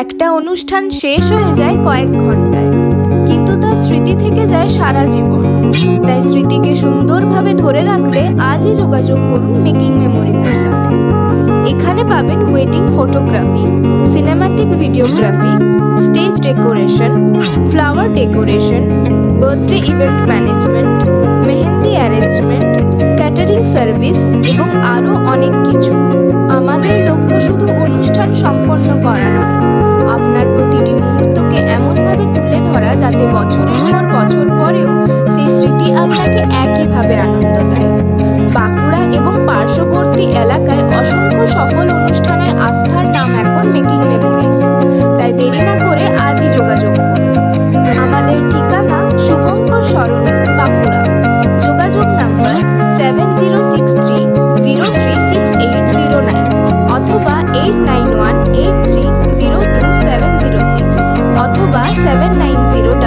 একটা অনুষ্ঠান শেষ হয়ে যায় কয়েক ঘন্টায়, কিন্তু তার স্মৃতি থেকে যায় সারা জীবন। তাই স্মৃতিকে সুন্দরভাবে ধরে রাখতে আজই যোগাযোগ করুন মেকিং মেমোরিজের সাথে। এখানে পাবেন wedding photography, cinematic videography, stage decoration, flower decoration, birthday event management, mehendi arrangement, catering service এবং আরও অনেক কিছু। আমাদের লক্ষ্য শুধু অনুষ্ঠান সম্পন্ন করা নয়, আপনার প্রতিটি মুহূর্তকে এমনভাবে তুলে ধরা যাতে বছরের পর বছর পরেও সেই স্মৃতি আপনাকে একইভাবে আনন্দ দেয়। বাঁকুড়া এবং পার্শ্ববর্তী এলাকায় অসংখ্য সফল অনুষ্ঠানের আস্থার নাম এখন মেকিং মেমোরিজ। তাই দেরি না করে আজই যোগাযোগ করুন। আমাদের ঠিকানা শুভঙ্কর সরণি, বাঁকুড়া। যোগাযোগ নাম্বার 7063036809 অথবা 8918302706 অথবা 7902